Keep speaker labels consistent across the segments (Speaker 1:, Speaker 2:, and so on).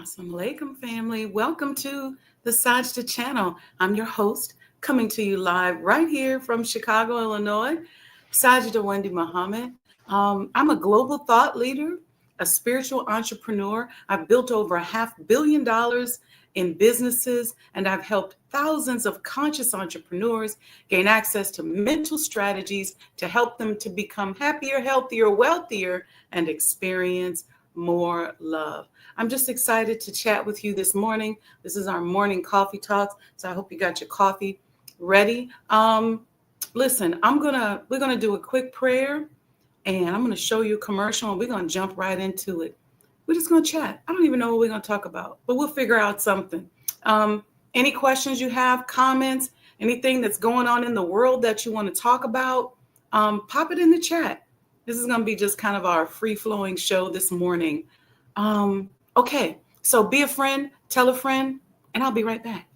Speaker 1: Assalamu alaikum, family. Welcome to the Sajdah channel. I'm your host, coming to you live right here from Chicago, Illinois. Sajdah Wendy Muhammad. I'm a global thought leader, a spiritual entrepreneur. I've built over $500 million in businesses, and I've helped thousands of conscious entrepreneurs gain access to mental strategies to help them to become happier, healthier, wealthier, and experience more love. I'm just excited to chat with you this morning. This is our morning coffee talks, so I hope you got your coffee ready. Listen, we're gonna do a quick prayer, and I'm gonna show you a commercial, and we're gonna jump right into it. We're just gonna chat. I don't even know what we're gonna talk about, but we'll figure out something. Any questions you have, comments, anything that's going on in the world that you want to talk about, pop it in the chat. This is gonna be just kind of our free-flowing show this morning. Okay, so be a friend, tell a friend, and I'll be right back.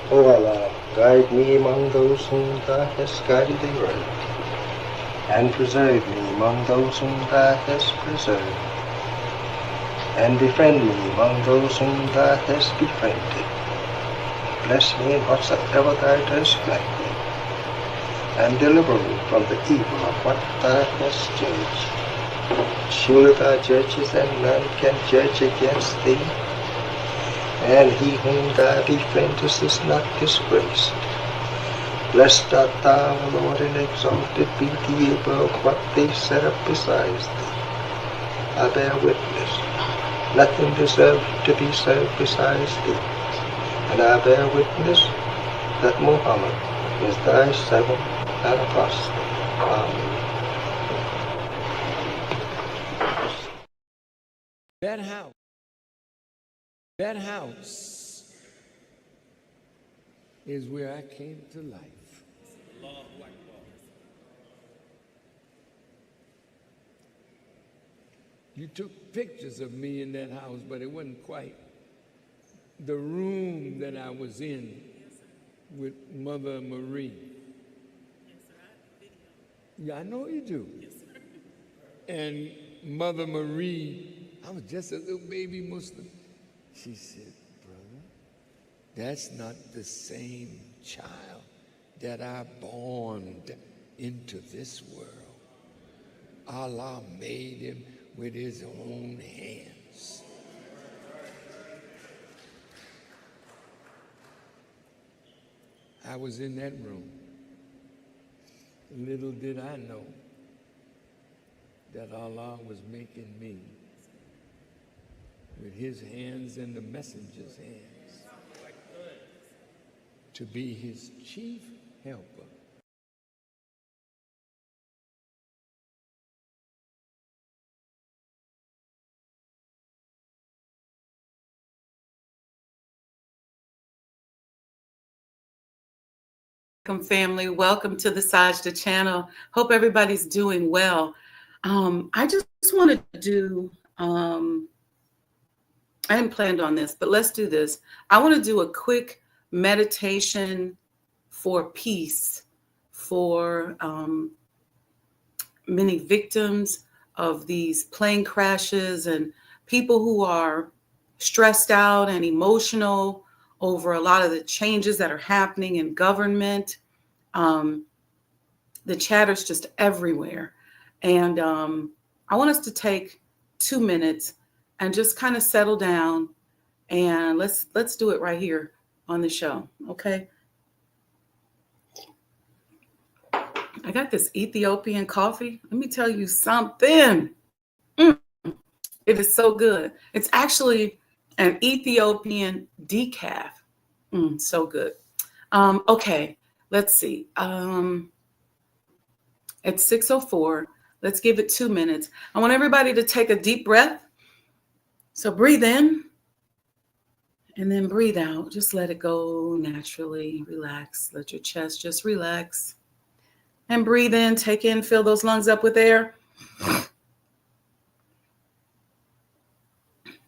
Speaker 2: O Allah, guide me among those whom Thou hast guided aright, and preserve me among those whom Thou hast preserved, and befriend me among those whom Thou hast befriended. Bless me in whatsoever Thou dost grant me, and deliver me from the evil of what Thou hast judged. Surely Thou judgest, and none can judge against Thee, and he whom Thou befriendest is not disgraced. Blessed art Thou, O Lord, and exalted be Thee above what they set up besides Thee. I bear witness, nothing deserves to be served besides Thee, and I bear witness that Muhammad is Thy servant and apostle. Amen.
Speaker 3: That house is where I came to life. You took pictures of me in that house, but it wasn't quite the room that I was in with Mother Marie. Yeah, I know you do. And Mother Marie, I was just a little baby Muslim. She said, brother, that's not the same child that I born into this world. Allah made him with his own hands. I was in that room. Little did I know that Allah was making me with his hands and the messenger's hands to be his chief helper.
Speaker 1: Welcome, family. Welcome to the Sajdah channel. Hope everybody's doing well. I just wanted to do, I hadn't planned on this, but let's do this. I want to do a quick meditation for peace for many victims of these plane crashes and people who are stressed out and emotional over a lot of the changes that are happening in government. The chatter's just everywhere. And I want us to take 2 minutes and just kind of settle down, and let's do it right here on the show, okay? I got this Ethiopian coffee. Let me tell you something. It is so good. It's actually an Ethiopian decaf. So good. Okay, let's see. It's 6:04. Let's give it 2 minutes. I want everybody to take a deep breath. So breathe in and then breathe out. Just let it go naturally. Relax. Let your chest just relax. And breathe in, take in, fill those lungs up with air.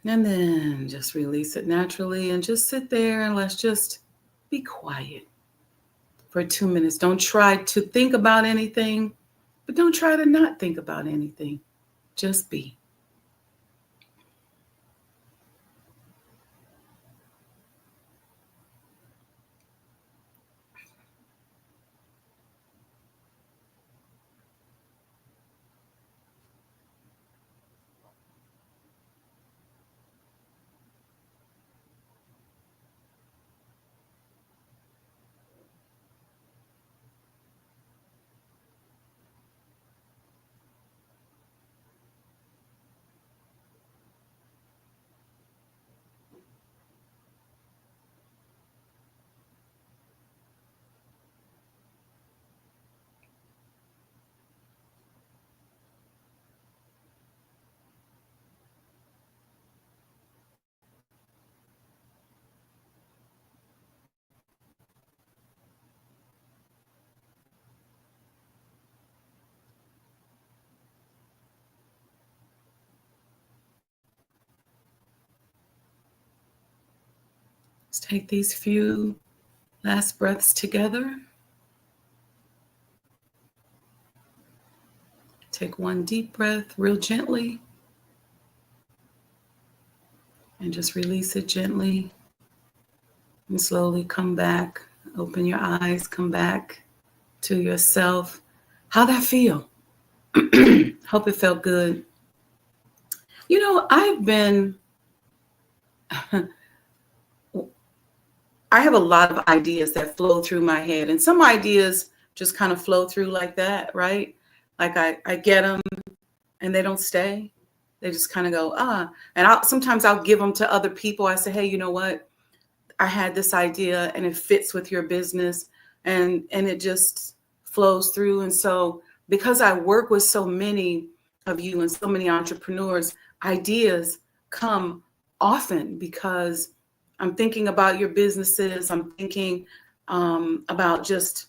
Speaker 1: And then just release it naturally and just sit there and let's just be quiet for 2 minutes. Don't try to think about anything. But don't try to not think about anything. Just be. Let's take these few last breaths together. Take one deep breath real gently and just release it gently and slowly come back. Open your eyes, come back to yourself. How'd that feel? Hope it felt good. You know, I have a lot of ideas that flow through my head, and some ideas just kind of flow through like that, right? Like I get them and they don't stay. They just kind of go, and sometimes I'll give them to other people. I say, hey, you know what? I had this idea and it fits with your business, and it just flows through. And so because I work with so many of you and so many entrepreneurs, ideas come often because I'm thinking about your businesses. I'm thinking about just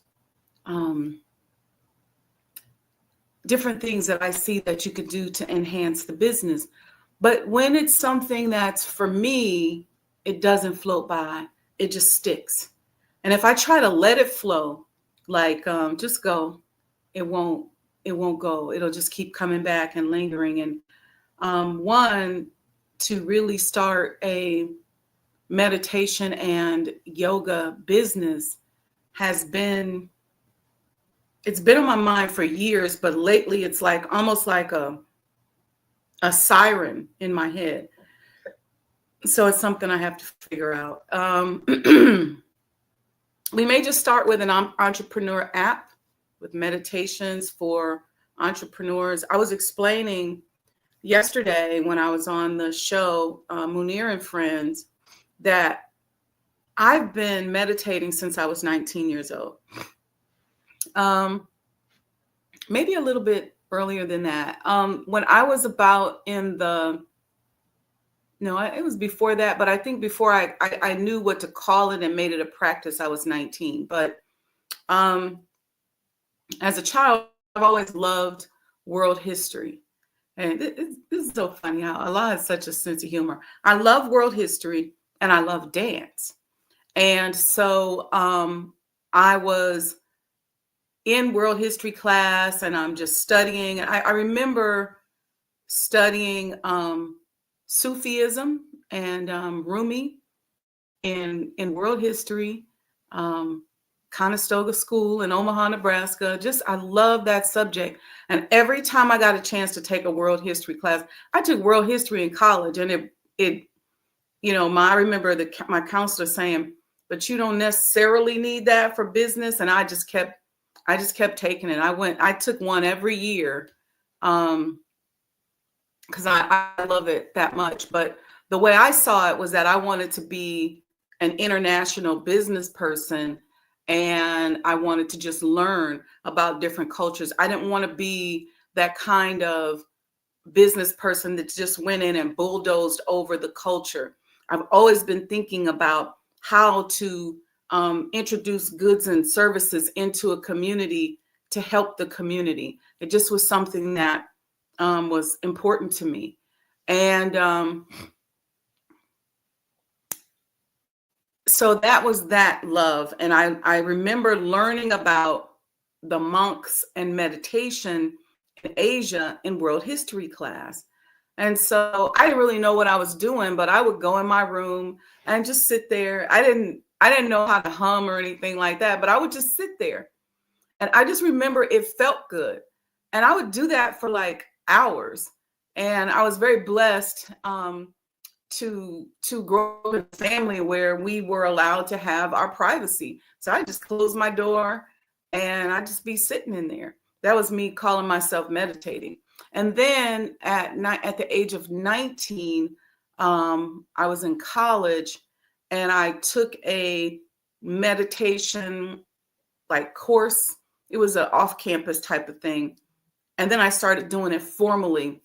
Speaker 1: different things that I see that you could do to enhance the business. But when it's something that's for me, it doesn't float by. It just sticks. And if I try to let it flow, like just go, it won't go. It'll just keep coming back and lingering. And one, to really start a meditation and yoga business it's been on my mind for years, but lately it's like almost like a siren in my head. So it's something I have to figure out. We may just start with an entrepreneur app with meditations for entrepreneurs. I was explaining yesterday when I was on the show, Munir and Friends, that I've been meditating since I was 19 years old. Maybe a little bit earlier than that. When I was about it was before that, but I think before I knew what to call it and made it a practice, I was 19. But as a child, I've always loved world history. And this is so funny how Allah has such a sense of humor. I love world history and I love dance. And so I was in world history class and I'm just studying. I remember studying Sufism and Rumi in world history, Conestoga School in Omaha, Nebraska. I love that subject. And every time I got a chance to take a world history class, I took world history in college, and I remember my counselor saying, but you don't necessarily need that for business. And I just kept taking it. I took one every year because I love it that much. But the way I saw it was that I wanted to be an international business person, and I wanted to just learn about different cultures. I didn't want to be that kind of business person that just went in and bulldozed over the culture. I've always been thinking about how to introduce goods and services into a community to help the community. It just was something that was important to me. And so that was that love. And I remember learning about the monks and meditation in Asia in world history class. And so I didn't really know what I was doing, but I would go in my room and just sit there. I didn't know how to hum or anything like that, but I would just sit there. And I just remember it felt good. And I would do that for like hours. And I was very blessed to grow up in a family where we were allowed to have our privacy. So I just closed my door and I'd just be sitting in there. That was me calling myself meditating. And then at the age of 19, I was in college and I took a meditation like course. It was an off-campus type of thing. And then I started doing it formally,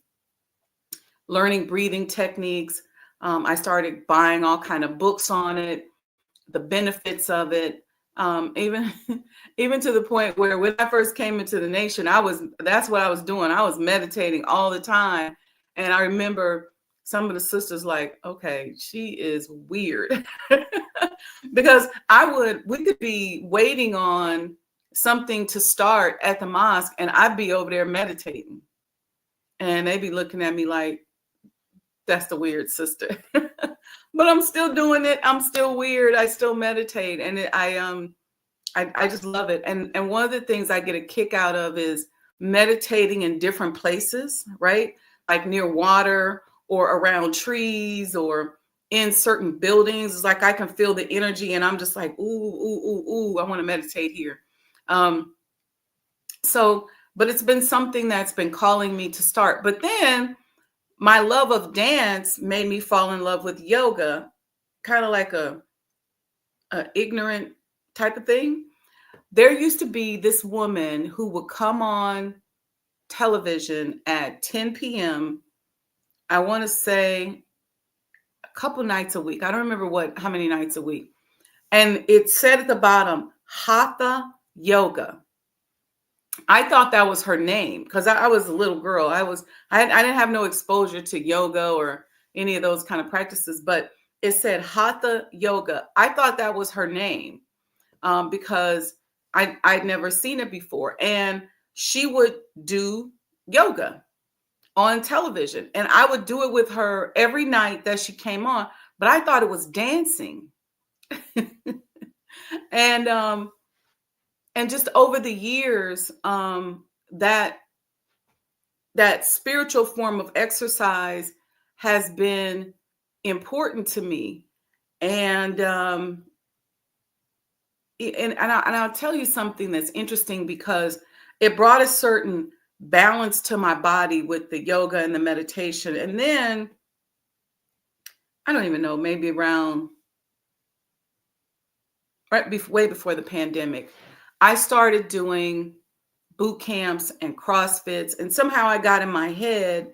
Speaker 1: learning breathing techniques. I started buying all kind of books on it, the benefits of it. Even even to the point where when I first came into the nation, that's what I was doing. I was meditating all the time. And I remember some of the sisters like, okay, she is weird. Because we could be waiting on something to start at the mosque and I'd be over there meditating. And they'd be looking at me like, that's the weird sister. But I'm still doing it. I'm still weird. I still meditate. And I just love it. And one of the things I get a kick out of is meditating in different places, right? Like near water or around trees or in certain buildings. It's like I can feel the energy and I'm just like, ooh, ooh, ooh, ooh, I want to meditate here. But it's been something that's been calling me to start. But then my love of dance made me fall in love with yoga, kind of like a ignorant type of thing. There used to be this woman who would come on television at 10 p.m. I want to say a couple nights a week. I don't remember how many nights a week. And it said at the bottom, Hatha Yoga. I thought that was her name because I was a little girl. I didn't have no exposure to yoga or any of those kind of practices, but it said Hatha Yoga. I thought that was her name because I'd never seen it before. And she would do yoga on television. And I would do it with her every night that she came on, but I thought it was dancing. And just over the years, that spiritual form of exercise has been important to me. And I'll tell you something that's interesting because it brought a certain balance to my body with the yoga and the meditation. And then, I don't even know, maybe around way before the pandemic, I started doing boot camps and CrossFits. And somehow I got in my head,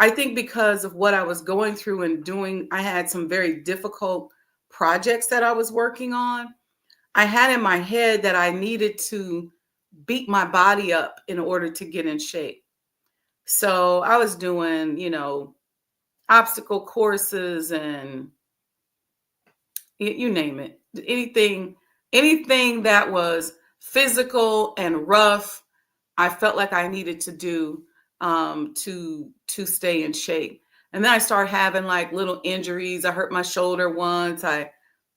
Speaker 1: I think because of what I was going through and doing, I had some very difficult projects that I was working on. I had in my head that I needed to beat my body up in order to get in shape. So I was doing, obstacle courses and you name it, anything that was physical and rough, I felt like I needed to do to stay in shape. And then I started having like little injuries. I hurt my shoulder once. I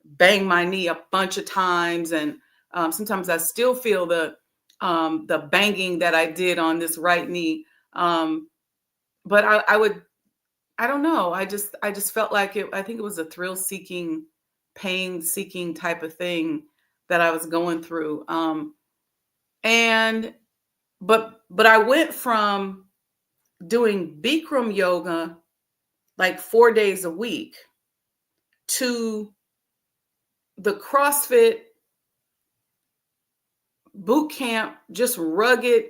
Speaker 1: banged my knee a bunch of times, and sometimes I still feel the banging that I did on this right knee. But I don't know. I just felt like it. I think it was a thrill-seeking, pain-seeking type of thing that I was going through. But I went from doing Bikram yoga like 4 days a week to the CrossFit boot camp, just rugged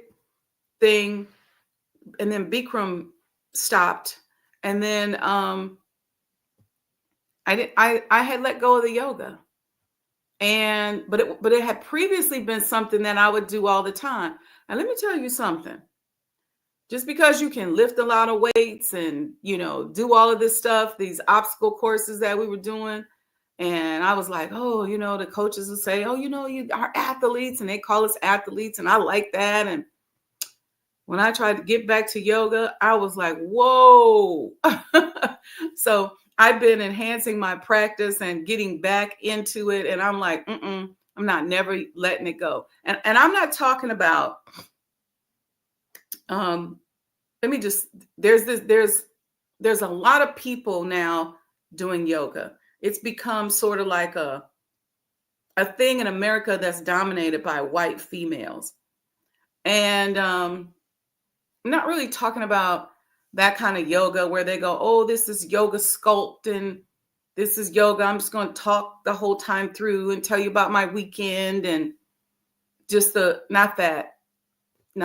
Speaker 1: thing. And then Bikram stopped. And then I had let go of the yoga. But it had previously been something that I would do all the time. And let me tell you something. Just because you can lift a lot of weights and, do all of this stuff, these obstacle courses that we were doing And I was like, oh, the coaches will say, oh, you are athletes, and they call us athletes. And I like that. And when I tried to get back to yoga, I was like, whoa. So I've been enhancing my practice and getting back into it. And I'm like, I'm not never letting it go. And I'm not talking about, there's a lot of people now doing yoga. It's become sort of like a thing in America that's dominated by white females. And I'm not really talking about that kind of yoga where they go, oh, this is yoga sculpt and this is yoga. I'm just going to talk the whole time through and tell you about my weekend and just not that. And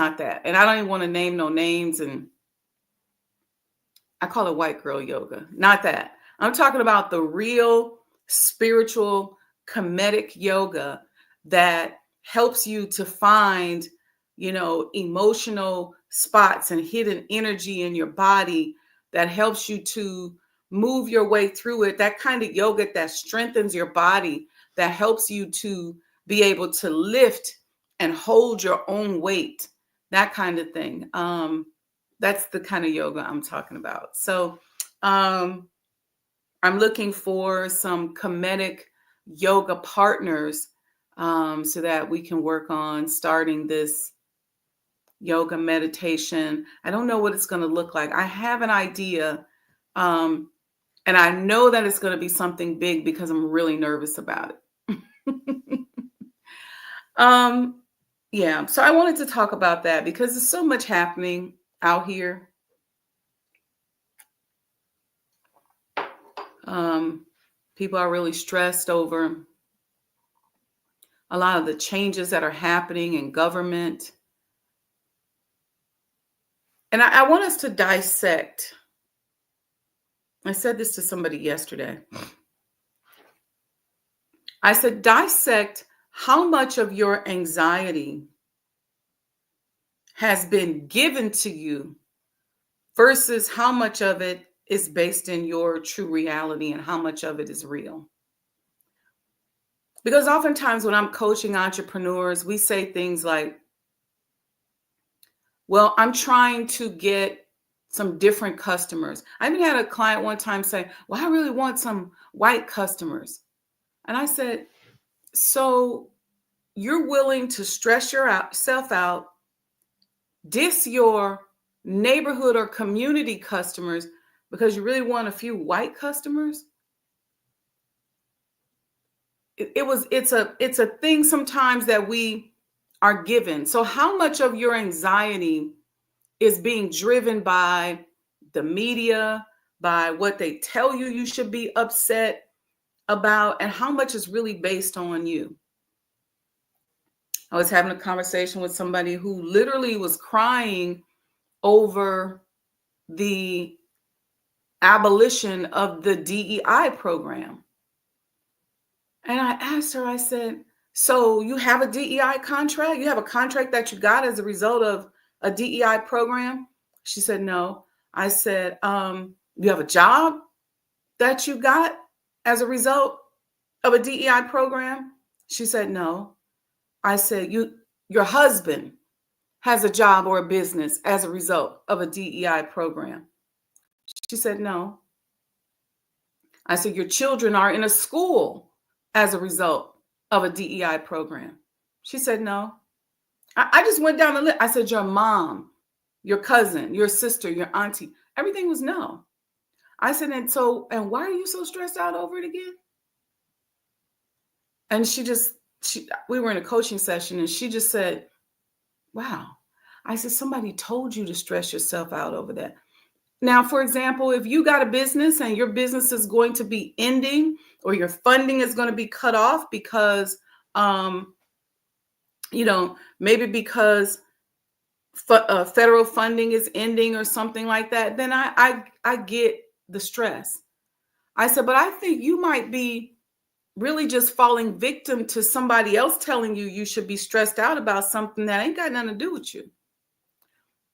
Speaker 1: I don't even want to name no names, and I call it white girl yoga. Not that. I'm talking about the real spiritual comedic yoga that helps you to find, emotional spots and hidden energy in your body that helps you to move your way through it. That kind of yoga that strengthens your body, that helps you to be able to lift and hold your own weight, that kind of thing. That's the kind of yoga I'm talking about. So I'm looking for some comedic yoga partners so that we can work on starting this yoga meditation. I don't know what it's going to look like. I have an idea. And I know that it's going to be something big because I'm really nervous about it. Yeah. So I wanted to talk about that because there's so much happening out here. People are really stressed over a lot of the changes that are happening in government. And I want us to dissect. I said this to somebody yesterday. I said, dissect how much of your anxiety has been given to you versus how much of it is based in your true reality and how much of it is real. Because oftentimes when I'm coaching entrepreneurs, we say things like, well, I'm trying to get some different customers. I even had a client one time say, well, I really want some white customers. And I said, so you're willing to stress yourself out, diss your neighborhood or community customers because you really want a few white customers? It's a thing sometimes that we are given. So how much of your anxiety is being driven by the media, by what they tell you should be upset about, and how much is really based on you? I was having a conversation with somebody who literally was crying over the abolition of the DEI program. And I asked her, I said, so you have a DEI contract? You have a contract that you got as a result of a DEI program? She said, no. I said, you have a job that you got as a result of a DEI program? She said, no. I said, your husband has a job or a business as a result of a DEI program? She said, no. I said, your children are in a school as a result of a DEI program? She said, no. I just went down the list. I said, your mom, your cousin, your sister, your auntie, everything was no. I said, and why are you so stressed out over it again? And we were in a coaching session and she just said, wow. I said, somebody told you to stress yourself out over that. Now, for example, if you got a business and your business is going to be ending or your funding is going to be cut off because, maybe because federal funding is ending or something like that, then I get the stress. I said, but I think you might be really just falling victim to somebody else telling you should be stressed out about something that ain't got nothing to do with you.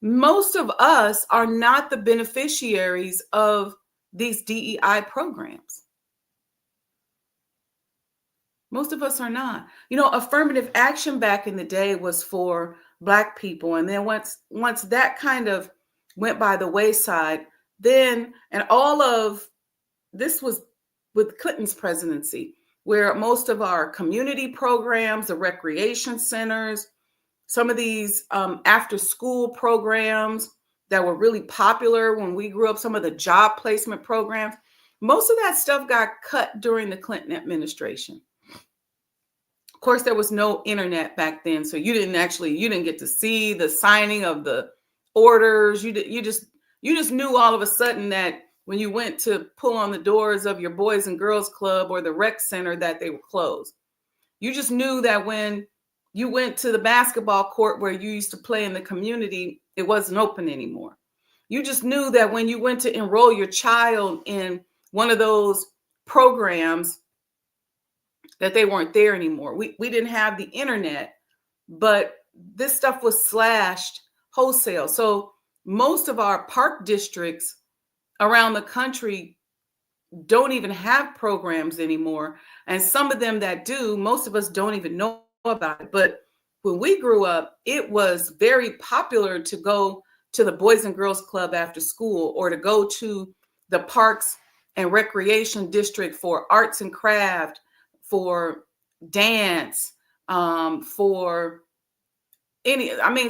Speaker 1: Most of us are not the beneficiaries of these DEI programs. Most of us are not. You know, affirmative action back in the day was for Black people. And then once that kind of went by the wayside, then, and all of this was with Clinton's presidency, where most of our community programs, the recreation centers, some of these after school programs that were really popular when we grew up, some of the job placement programs, most of that stuff got cut during the Clinton administration. Of course, there was no internet back then, so you didn't get to see the signing of the orders. You just knew all of a sudden that when you went to pull on the doors of your Boys and Girls Club or the rec center that they were closed. You just knew that when you went to the basketball court where you used to play in the community, it wasn't open anymore. You just knew that when you went to enroll your child in one of those programs, that they weren't there anymore. We didn't have the internet, but this stuff was slashed wholesale. So most of our park districts around the country don't even have programs anymore. And some of them that do, most of us don't even know about it. But when we grew up, it was very popular to go to the Boys and Girls Club after school, or to go to the Parks and Recreation District for arts and craft, for dance, for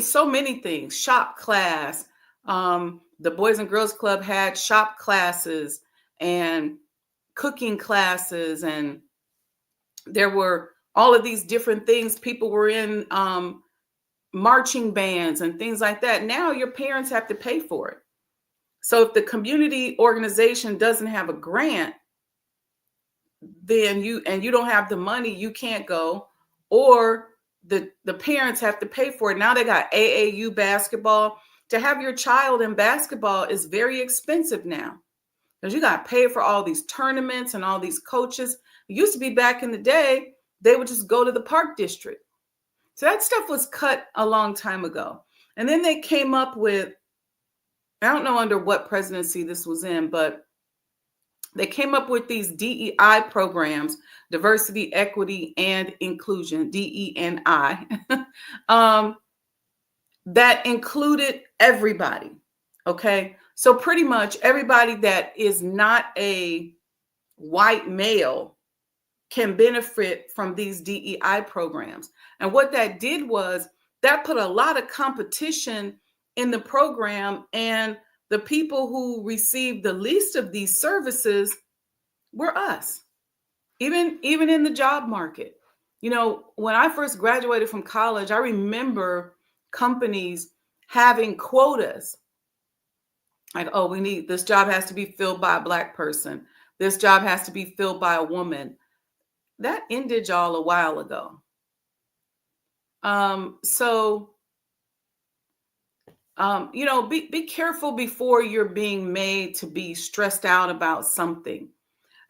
Speaker 1: so many things, shop class. The Boys and Girls Club had shop classes and cooking classes, and there were all of these different things. People were in marching bands and things like that. Now your parents have to pay for it. So if the community organization doesn't have a grant, then you don't have the money, you can't go, or the parents have to pay for it. Now they got AAU basketball. To have your child in basketball is very expensive now, because you got to pay for all these tournaments and all these coaches. It used to be back in the day, they would just go to the park district. So that stuff was cut a long time ago. And then they came up with, I don't know under what presidency this was in, but they came up with these DEI programs, diversity, equity, and inclusion, DEI, that included everybody. Okay. So pretty much everybody that is not a white male can benefit from these DEI programs. And what that did was that put a lot of competition in the program, and the people who received the least of these services were us, even in the job market. You know, when I first graduated from college, I remember companies having quotas. Like, oh, this job has to be filled by a Black person. This job has to be filled by a woman. That ended y'all a while ago. Be careful before you're being made to be stressed out about something.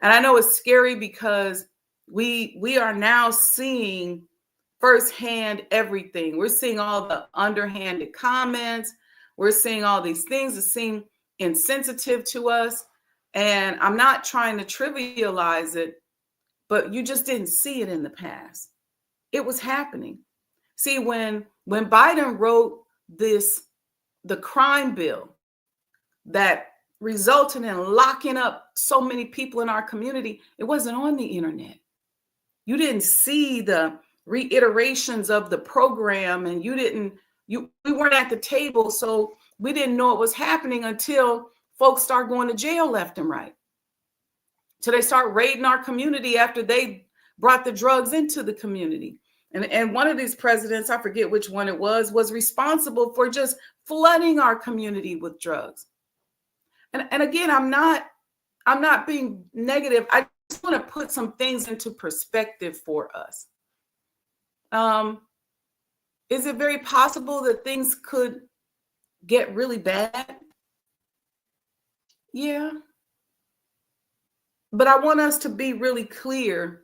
Speaker 1: And I know it's scary because we are now seeing firsthand everything. We're seeing all the underhanded comments. We're seeing all these things that seem insensitive to us. And I'm not trying to trivialize it, but you just didn't see it in the past. It was happening. See, when Biden wrote the crime bill that resulted in locking up so many people in our community, it wasn't on the internet. You didn't see the reiterations of the program, and we weren't at the table, so we didn't know it was happening until folks start going to jail left and right. So they start raiding our community after they brought the drugs into the community. And one of these presidents, I forget which one it was responsible for just flooding our community with drugs. And again, I'm not being negative. I just want to put some things into perspective for us. Is it very possible that things could get really bad? Yeah. But I want us to be really clear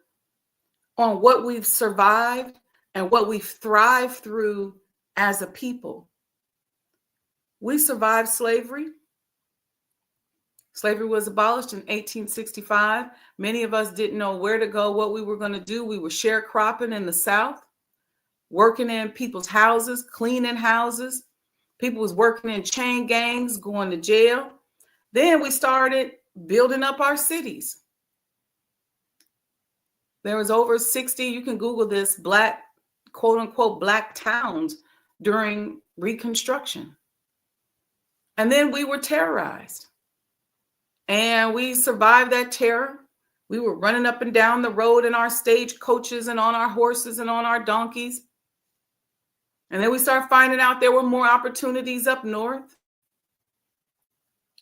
Speaker 1: on what we've survived and what we've thrived through as a people. We survived slavery. Slavery was abolished in 1865. Many of us didn't know where to go, what we were going to do. We were sharecropping in the South, working in people's houses, cleaning houses. People was working in chain gangs, going to jail. Then we started building up our cities. There was over 60, you can Google this, black, quote unquote, black towns during Reconstruction. And then we were terrorized. And we survived that terror. We were running up and down the road in our stagecoaches and on our horses and on our donkeys. And then we started finding out there were more opportunities up north.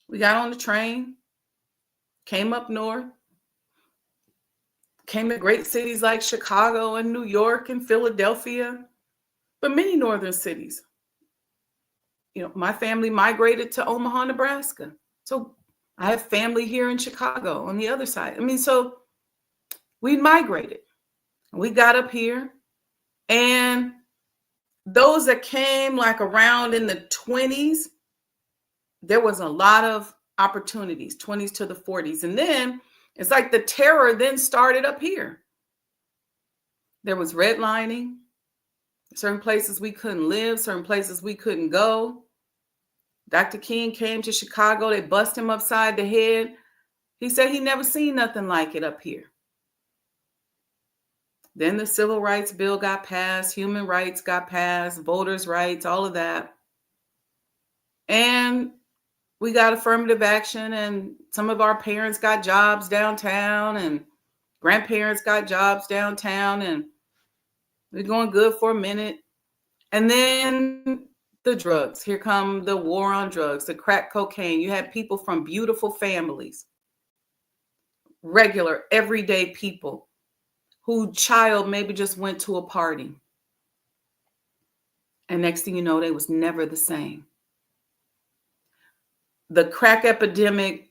Speaker 1: We got on the train, came up north, came to great cities like Chicago and New York and Philadelphia, but many northern cities. You know, my family migrated to Omaha, Nebraska. So I have family here in Chicago on the other side. I mean, so we migrated. We got up here, and those that came like around in the 20s, there was a lot of opportunities, 20s to the 40s. And then it's like the terror then started up here. There was redlining, certain places we couldn't live, certain places we couldn't go. Dr. King came to Chicago. They bust him upside the head. He said he never seen nothing like it up here. Then the Civil Rights Bill got passed, human rights got passed, voters' rights, all of that. And we got affirmative action, and some of our parents got jobs downtown, and grandparents got jobs downtown, and we're going good for a minute. And then the drugs. Here come the war on drugs, the crack cocaine. You had people from beautiful families, regular, everyday people whose child maybe just went to a party. And next thing you know, they was never the same. The crack epidemic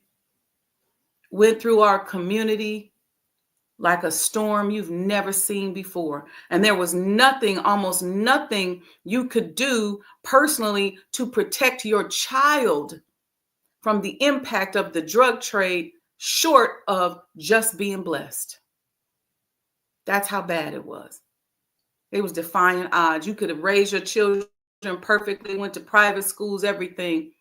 Speaker 1: went through our community like a storm you've never seen before. And there was nothing, almost nothing you could do personally to protect your child from the impact of the drug trade, short of just being blessed. That's how bad it was. It was defying odds. You could have raised your children perfectly, went to private schools, everything,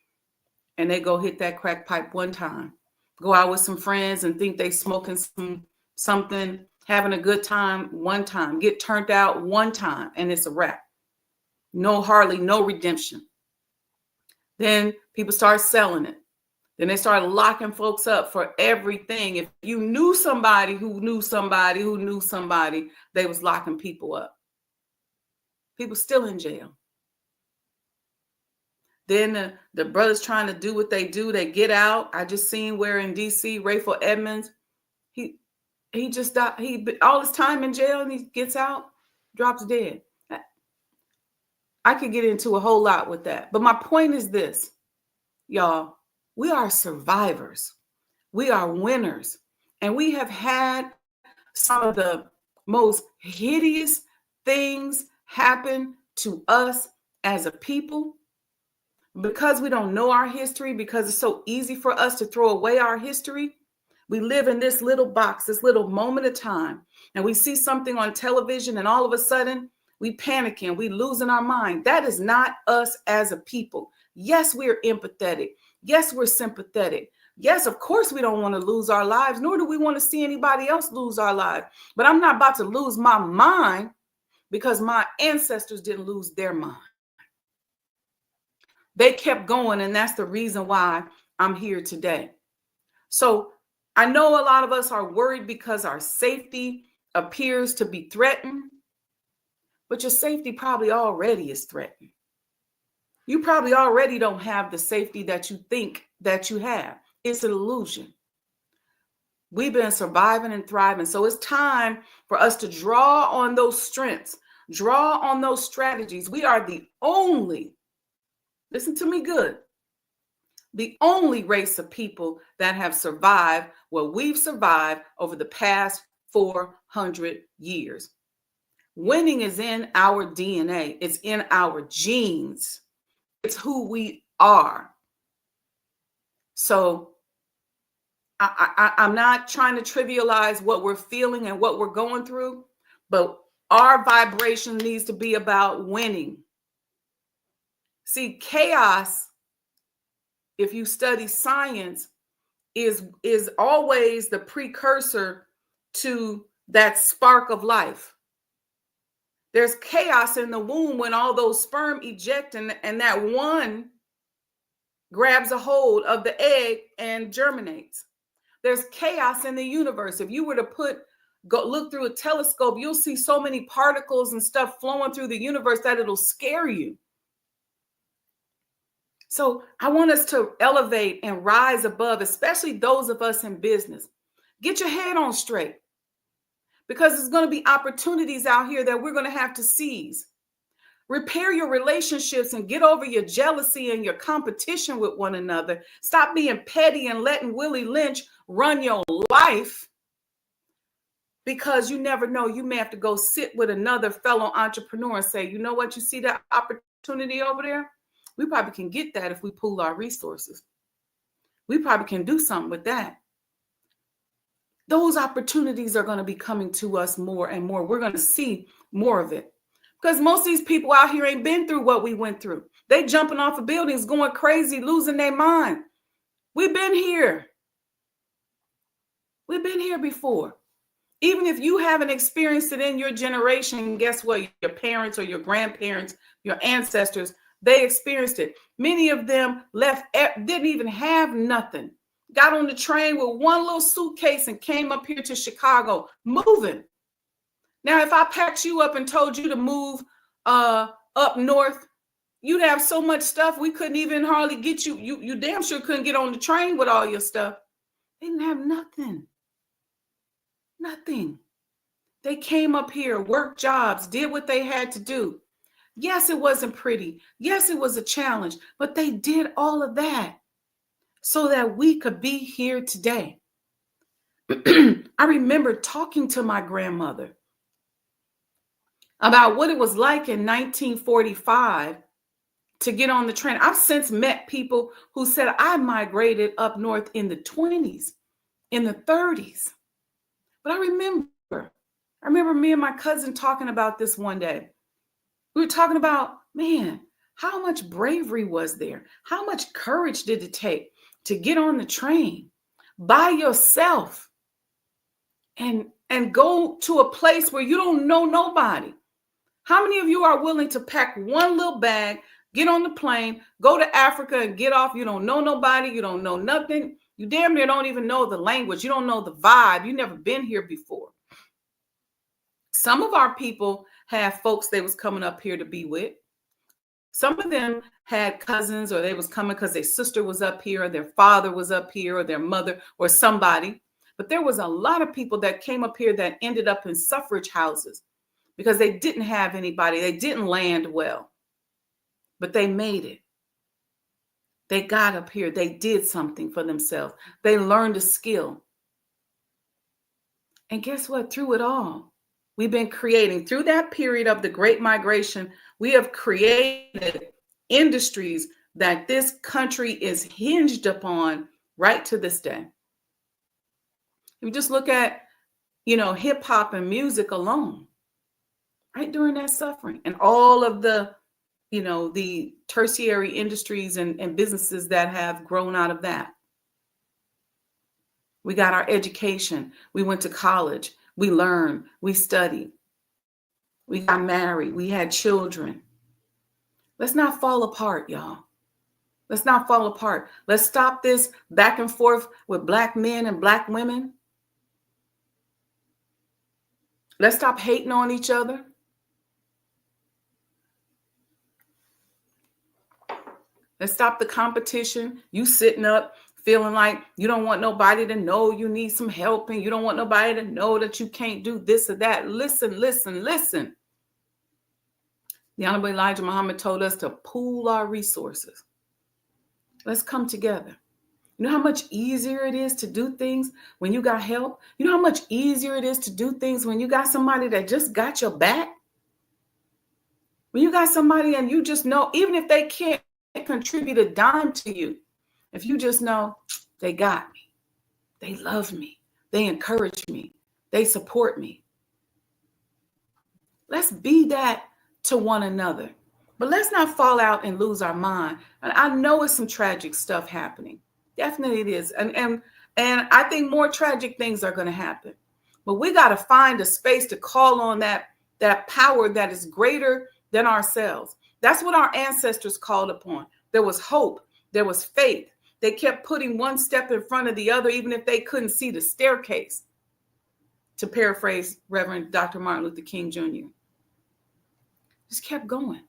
Speaker 1: and they go hit that crack pipe one time, go out with some friends and think they smoking something, having a good time one time, get turned out one time, and it's a wrap. Hardly no redemption. Then people start selling it. Then they started locking folks up for everything. If you knew somebody who knew somebody who knew somebody, they was locking people up. People still in jail. Then the brothers trying to do what they do, they get out. I just seen where in DC, Rayful Edmonds, he just died. He all his time in jail, and he gets out, drops dead. I could get into a whole lot with that. But my point is this, y'all, we are survivors. We are winners. And we have had some of the most hideous things happen to us as a people. Because we don't know our history, because it's so easy for us to throw away our history, we live in this little box, this little moment of time, and we see something on television, and all of a sudden we panicking, we losing our mind. That is not us as a people. Yes, we're empathetic. Yes, we're sympathetic. Yes, of course, we don't want to lose our lives, nor do we want to see anybody else lose our lives. But I'm not about to lose my mind because my ancestors didn't lose their mind. They kept going, and that's the reason why I'm here today. So I know a lot of us are worried because our safety appears to be threatened, but your safety probably already is threatened. You probably already don't have the safety that you think that you have. It's an illusion. We've been surviving and thriving. So it's time for us to draw on those strengths, draw on those strategies. We are the only, listen to me good, the only race of people that have survived what we've survived over the past 400 years. Winning is in our DNA. It's in our genes. It's who we are. So I'm not trying to trivialize what we're feeling and what we're going through, but our vibration needs to be about winning. See, chaos, if you study science, is always the precursor to that spark of life. There's chaos in the womb when all those sperm eject and that one grabs a hold of the egg and germinates. There's chaos in the universe. If you were to look through a telescope, you'll see so many particles and stuff flowing through the universe that it'll scare you. So I want us to elevate and rise above, especially those of us in business. Get your head on straight, because there's going to be opportunities out here that we're going to have to seize. Repair your relationships and get over your jealousy and your competition with one another. Stop being petty and letting Willie Lynch run your life, because you never know. You may have to go sit with another fellow entrepreneur and say, you know what, you see that opportunity over there? We probably can get that if we pool our resources. We probably can do something with that. Those opportunities are going to be coming to us more and more. We're going to see more of it, because most of these people out here ain't been through what we went through. They jumping off of buildings, going crazy, losing their mind. We've been here. We've been here before. Even if you haven't experienced it in your generation, guess what? Your parents or your grandparents, your ancestors, they experienced it. Many of them didn't even have nothing. Got on the train with one little suitcase and came up here to Chicago, moving. Now, if I packed you up and told you to move up north, you'd have so much stuff we couldn't even hardly get you. You damn sure couldn't get on the train with all your stuff. They didn't have nothing. Nothing. They came up here, worked jobs, did what they had to do. Yes, it wasn't pretty. Yes, it was a challenge, but they did all of that so that we could be here today. I remember talking to my grandmother about what it was like in 1945 to get on the train. I've since met people who said I migrated up north in the 20s, in the 30s. But I remember me and my cousin talking about this one day. We were talking about, man, how much bravery was there? How much courage did it take to get on the train by yourself and go to a place where you don't know nobody? How many of you are willing to pack one little bag, get on the plane, go to Africa and get off? You don't know nobody. You don't know nothing. You damn near don't even know the language. You don't know the vibe. You've never been here before. Some of our people have folks they was coming up here to be with. Some of them had cousins, or they was coming because their sister was up here, or their father was up here, or their mother, or somebody. But there was a lot of people that came up here that ended up in suffrage houses because they didn't have anybody. They didn't land well, but they made it. They got up here. They did something for themselves. They learned a skill. And guess what? Through it all, we've been creating, through that period of the Great Migration, we have created industries that this country is hinged upon right to this day. If you just look at, hip hop and music alone, right during that suffering, and all of the tertiary industries and businesses that have grown out of that. We got our education. We went to college. We learned. We studied. We got married. We had children. Let's not fall apart, y'all. Let's not fall apart. Let's stop this back and forth with Black men and Black women. Let's stop hating on each other. Let's stop the competition. You sitting up feeling like you don't want nobody to know you need some help, and you don't want nobody to know that you can't do this or that. Listen. The Honorable Elijah Muhammad told us to pool our resources. Let's come together. You know how much easier it is to do things when you got help? You know how much easier it is to do things when you got somebody that just got your back? When you got somebody and you just know, even if they can't contribute a dime to you, if you just know they got me. They love me. They encourage me. They support me. Let's be that to one another. But let's not fall out and lose our mind. And I know it's some tragic stuff happening. Definitely it is. And I think more tragic things are going to happen. But we got to find a space to call on that power that is greater than ourselves. That's what our ancestors called upon. There was hope. There was faith. They kept putting one step in front of the other, even if they couldn't see the staircase, to paraphrase Reverend Dr. Martin Luther King Jr. Just kept going.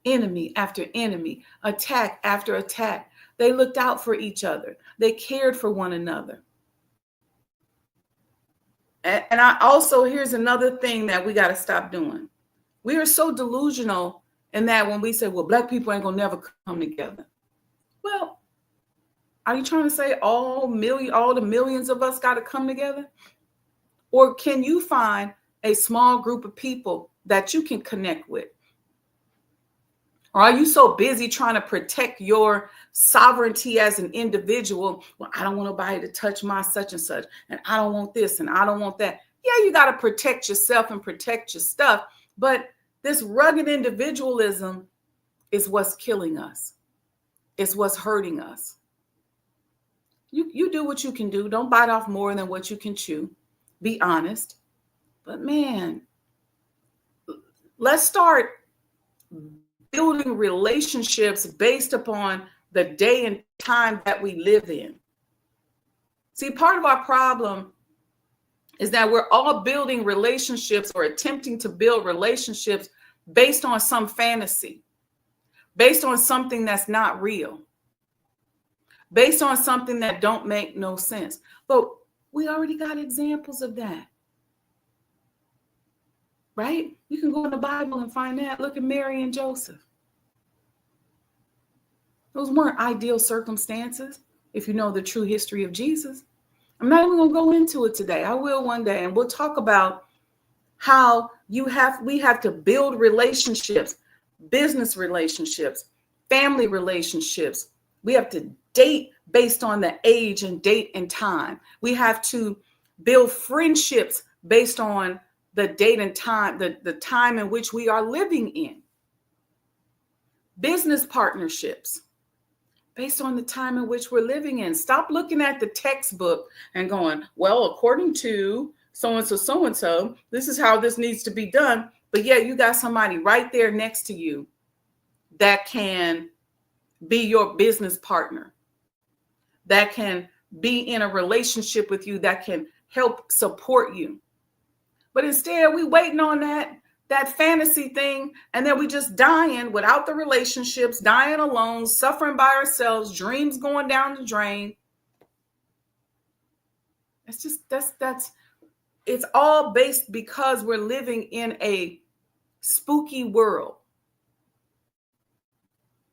Speaker 1: Enemy after enemy, attack after attack. They looked out for each other. They cared for one another. And I also, here's another thing that we got to stop doing. We are so delusional in that when we say, well, Black people ain't gonna never come together. Well, are you trying to say all the millions of us got to come together? Or can you find a small group of people that you can connect with? Or are you so busy trying to protect your sovereignty as an individual? Well, I don't want nobody to touch my such and such, and I don't want this, and I don't want that. Yeah, you got to protect yourself and protect your stuff. But this rugged individualism is what's killing us. It's what's hurting us. You do what you can do. Don't bite off more than what you can chew. Be honest. But man, let's start building relationships based upon the day and time that we live in. See, part of our problem is that we're all building relationships or attempting to build relationships based on some fantasy, based on something that's not real, based on something that don't make no sense. But we already got examples of that. Right? You can go in the Bible and find that. Look at Mary and Joseph. Those weren't ideal circumstances, if you know the true history of Jesus. I'm not even going to go into it today. I will one day, and we'll talk about how we have to build relationships, business relationships, family relationships. We have to date based on the age and date and time. We have to build friendships based on the date and time, the time in which we are living in. Business partnerships based on the time in which we're living in. Stop looking at the textbook and going, well, according to so-and-so, this is how this needs to be done. But yeah, you got somebody right there next to you that can be your business partner, that can be in a relationship with you, that can help support you. But instead, we waiting on that fantasy thing, and then we just dying without the relationships, dying alone, suffering by ourselves, dreams going down the drain. It's all based because we're living in a spooky world.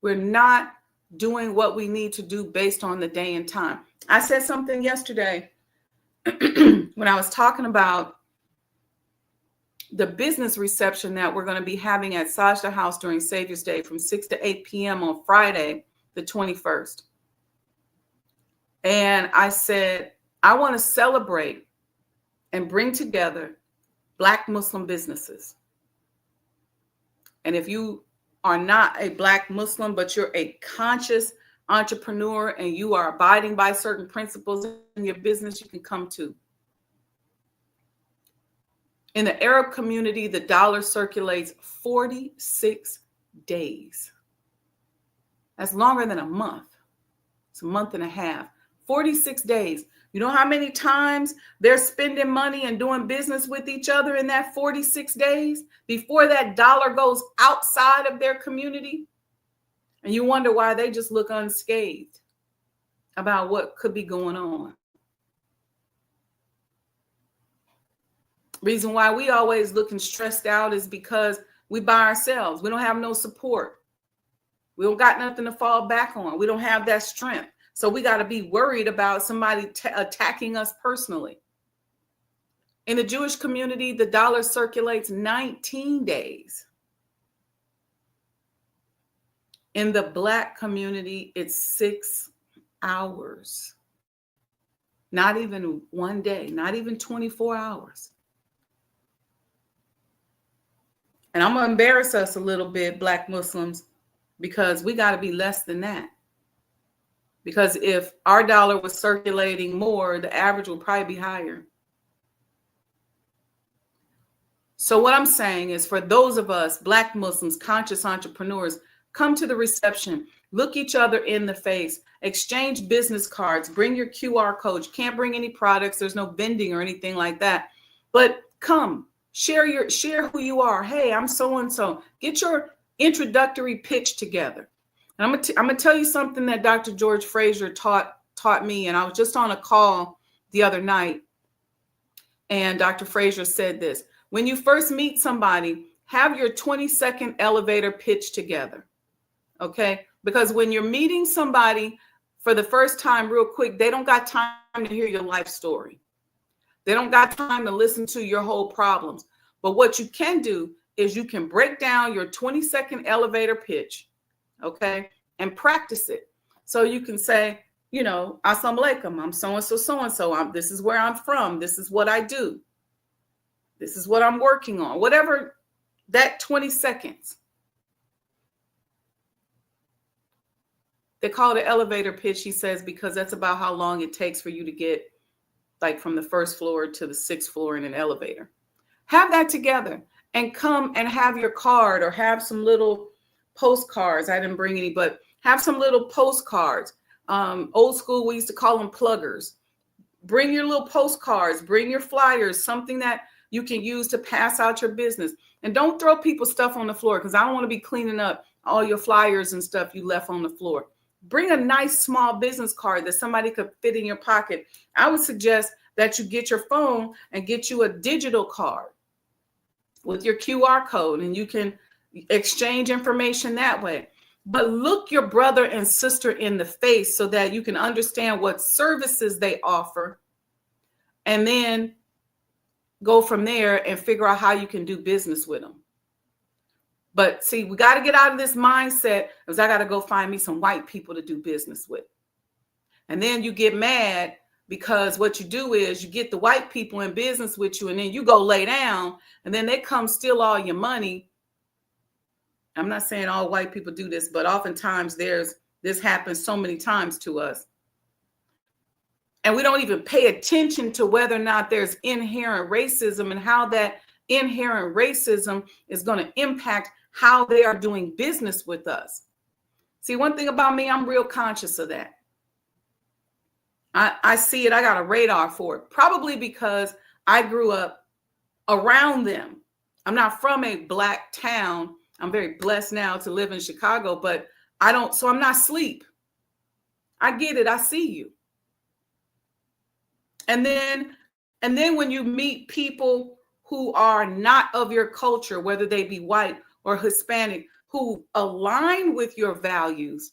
Speaker 1: We're not doing what we need to do based on the day and time. I said something yesterday when I was talking about the business reception that we're going to be having at Sajdah House during Savior's Day from 6 to 8 p.m. on Friday, the 21st. And I said, I want to celebrate and bring together Black Muslim businesses. And if you are not a Black Muslim, but you're a conscious entrepreneur and you are abiding by certain principles in your business, you can come too. In the Arab community, the dollar circulates 46 days. That's longer than a month. It's a month and a half. 46 days. You know how many times they're spending money and doing business with each other in that 46 days before that dollar goes outside of their community? And you wonder why they just look unscathed about what could be going on. Reason why we always looking stressed out is because we by ourselves. We don't have no support. We don't got nothing to fall back on. We don't have that strength. So we got to be worried about somebody attacking us personally. In the Jewish community, the dollar circulates 19 days. In the Black community, it's 6 hours. Not even one day, not even 24 hours. And I'm going to embarrass us a little bit, Black Muslims, because we got to be less than that. Because if our dollar was circulating more, the average would probably be higher. So what I'm saying is, for those of us, Black Muslims, conscious entrepreneurs, come to the reception, look each other in the face, exchange business cards, bring your QR code. You can't bring any products. There's no vending or anything like that. But come, share who you are. Hey, I'm so-and-so. Get your introductory pitch together. And I'm gonna tell you something that Dr. George Fraser taught me. And I was just on a call the other night, and Dr. Fraser said this: when you first meet somebody, have your 20-second elevator pitch together. Okay? Because when you're meeting somebody for the first time real quick, they don't got time to hear your life story. They don't got time to listen to your whole problems. But what you can do is you can break down your 20-second elevator pitch, okay, and practice it. So you can say, you know, Assalamu alaikum, I'm so-and-so, so-and-so. This is where I'm from. This is what I do. This is what I'm working on. Whatever, that 20 seconds. They call it an elevator pitch, he says, because that's about how long it takes for you to get like from the first floor to the 6th floor in an elevator. Have that together and come and have your card, or have some little postcards. I didn't bring any, but have some little postcards. Old school, we used to call them pluggers. Bring your little postcards, bring your flyers, something that you can use to pass out your business. And don't throw people's stuff on the floor, because I don't want to be cleaning up all your flyers and stuff you left on the floor. Bring a nice small business card that somebody could fit in your pocket. I would suggest that you get your phone and get you a digital card with your QR code, and you can exchange information that way. But look your brother and sister in the face so that you can understand what services they offer, and then go from there and figure out how you can do business with them. But see, we got to get out of this mindset because I got to go find me some white people to do business with. And then you get mad because what you do is you get the white people in business with you, and then you go lay down, and then they come steal all your money. I'm not saying all white people do this, but oftentimes this happens so many times to us. And we don't even pay attention to whether or not there's inherent racism and how that inherent racism is going to impact how they are doing business with us. See, one thing about me, I'm real conscious of that. I see it. I got a radar for it, probably because I grew up around them. I'm not from a Black town. I'm very blessed now to live in Chicago, but so I'm not asleep. I get it. I see you. And then when you meet people who are not of your culture, whether they be white or Hispanic, who align with your values,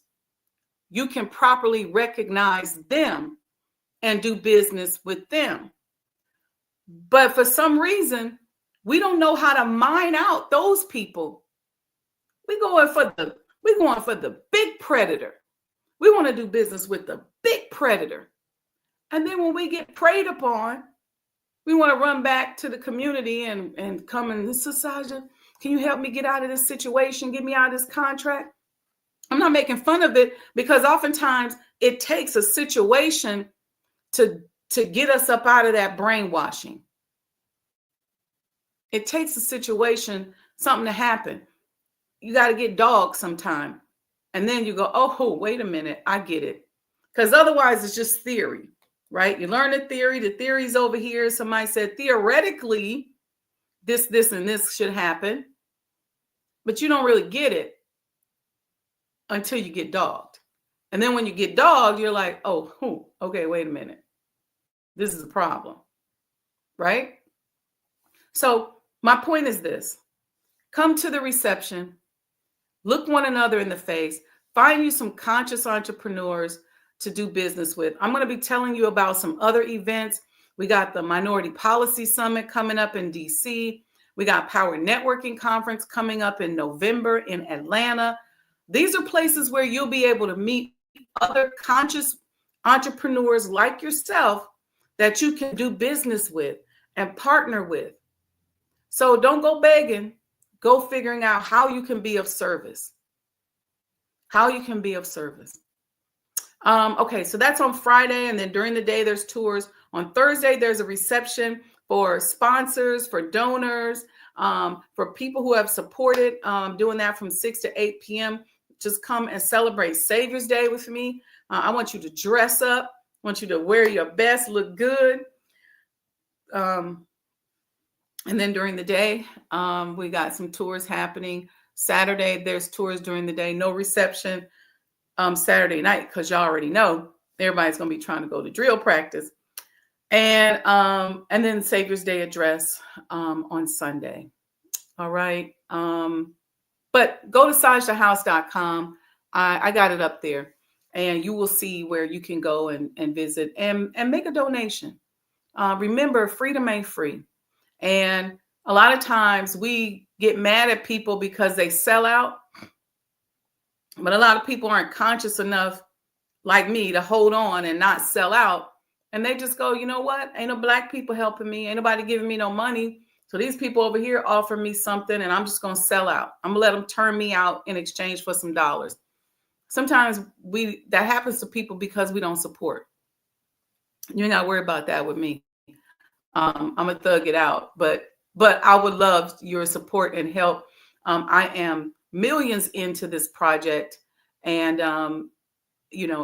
Speaker 1: you can properly recognize them and do business with them. But for some reason, we don't know how to mine out those people. We're going for the big predator. We want to do business with the big predator. And then when we get preyed upon, we want to run back to the community and come and, this is Sajdah, can you help me get out of this situation? Get me out of this contract? I'm not making fun of it, because oftentimes it takes a situation to get us up out of that brainwashing. It takes a situation, something to happen. You got to get dogged sometime. And then you go, oh, wait a minute, I get it. Because otherwise it's just theory, right? You learn the theory's over here. Somebody said, theoretically, this, and this should happen. But you don't really get it until you get dogged. And then when you get dogged, you're like, oh, okay, wait a minute. This is a problem, right? So my point is this: come to the reception, look one another in the face, find you some conscious entrepreneurs to do business with. I'm going to be telling you about some other events. We got the Minority Policy Summit coming up in DC. We got Power Networking Conference coming up in November in Atlanta. These are places where you'll be able to meet other conscious entrepreneurs like yourself that you can do business with and partner with. So don't go begging, go figuring out how you can be of service. How you can be of service. Okay, so that's on Friday, and then during the day there's tours. On Thursday there's a reception for sponsors, for donors, for people who have supported, doing that from 6 to 8 p.m. Just come and celebrate Savior's Day with me. I want you to dress up. I want you to wear your best, look good. And then during the day, we got some tours happening. Saturday, there's tours during the day. No reception Saturday night, because y'all already know everybody's going to be trying to go to drill practice. And then Savior's Day address on Sunday. All right. But go to sajdahhouse.com. I got it up there, and you will see where you can go and visit and make a donation. Remember, freedom ain't free. And a lot of times we get mad at people because they sell out. But a lot of people aren't conscious enough, like me, to hold on and not sell out. And they just go, you know what? Ain't no black people helping me. Ain't nobody giving me no money. So these people over here offer me something, and I'm just going to sell out. I'm going to let them turn me out in exchange for some dollars. Sometimes that happens to people because we don't support. You ain't got to worry about that with me. I'm going to thug it out. But I would love your support and help. I am millions into this project, and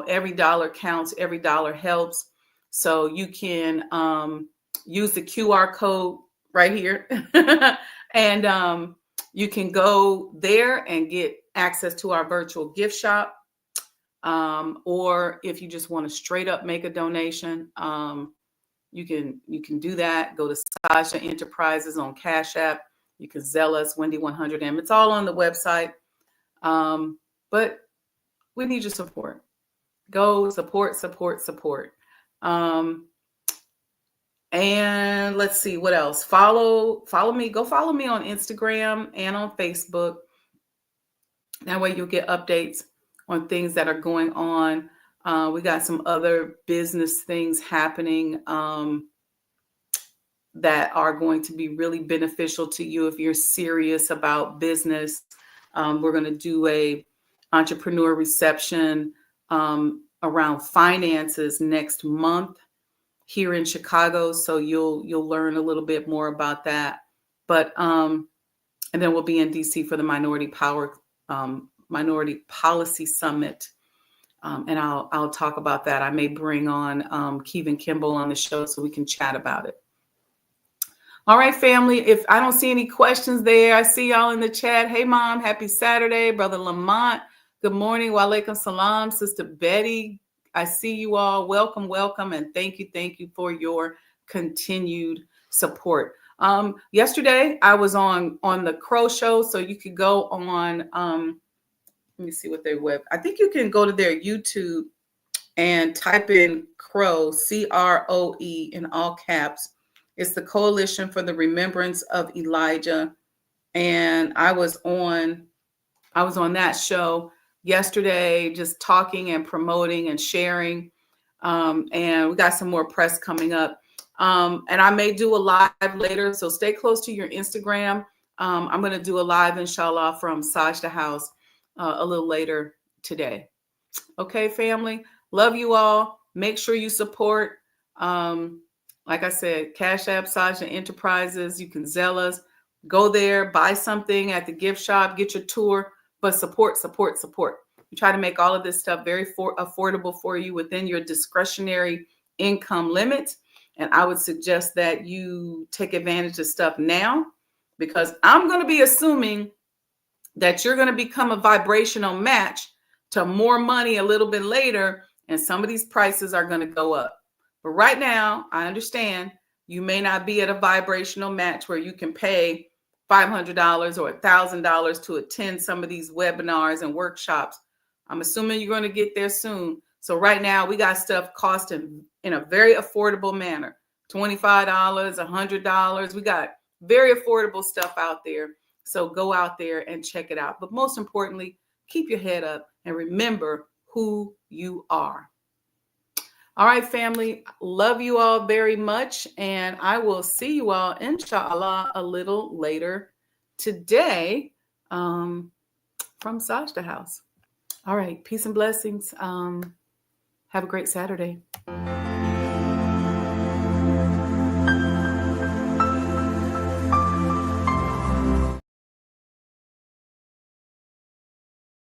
Speaker 1: every dollar counts, every dollar helps. So you can use the QR code right here, and you can go there and get access to our virtual gift shop. Or if you just want to straight up make a donation, you can do that. Go to Sajdah Enterprises on Cash App. You can Zelle us, Wendy 100M. It's all on the website. But we need your support. Go support. And let's see what else. Follow me. Go follow me on Instagram and on Facebook. That way you'll get updates on things that are going on. We got some other business things happening that are going to be really beneficial to you if you're serious about business. We're going to do a entrepreneur reception around finances next month here in Chicago. So you'll learn a little bit more about that. But and then we'll be in DC for the Minority Policy Summit. And I'll talk about that. I may bring on Keevan Kimball on the show so we can chat about it. All right, family. If I don't see any questions there, I see y'all in the chat. Hey, Mom, happy Saturday. Brother Lamont, good morning. Wa alaikum salam. Sister Betty, I see you all. Welcome. And thank you for your continued support. Yesterday, I was on the Crow Show, so you could go on, let me see what their I think you can go to their YouTube and type in Crow, CROE in all caps. It's the Coalition for the Remembrance of Elijah. And I was on that show yesterday, just talking and promoting and sharing. And we got some more press coming up. And I may do a live later, so stay close to your Instagram. I'm going to do a live, inshallah, from Sajdah House a little later today. Okay, family. Love you all. Make sure you support. Like I said, Cash App, Sajdah Enterprises. You can Zelle us. Go there, buy something at the gift shop, get your tour, but support. We try to make all of this stuff very affordable for you within your discretionary income limit. And I would suggest that you take advantage of stuff now, because I'm going to be assuming that you're going to become a vibrational match to more money a little bit later, and some of these prices are going to go up. But right now, I understand you may not be at a vibrational match where you can pay $500 or $1,000 to attend some of these webinars and workshops. I'm assuming you're going to get there soon. So right now, we got stuff costing in a very affordable manner, $25, $100. We got very affordable stuff out there. So go out there and check it out. But most importantly, keep your head up and remember who you are. All right, family. Love you all very much. And I will see you all, inshallah, a little later today from Sajdah House. All right. Peace and blessings. Have a great Saturday.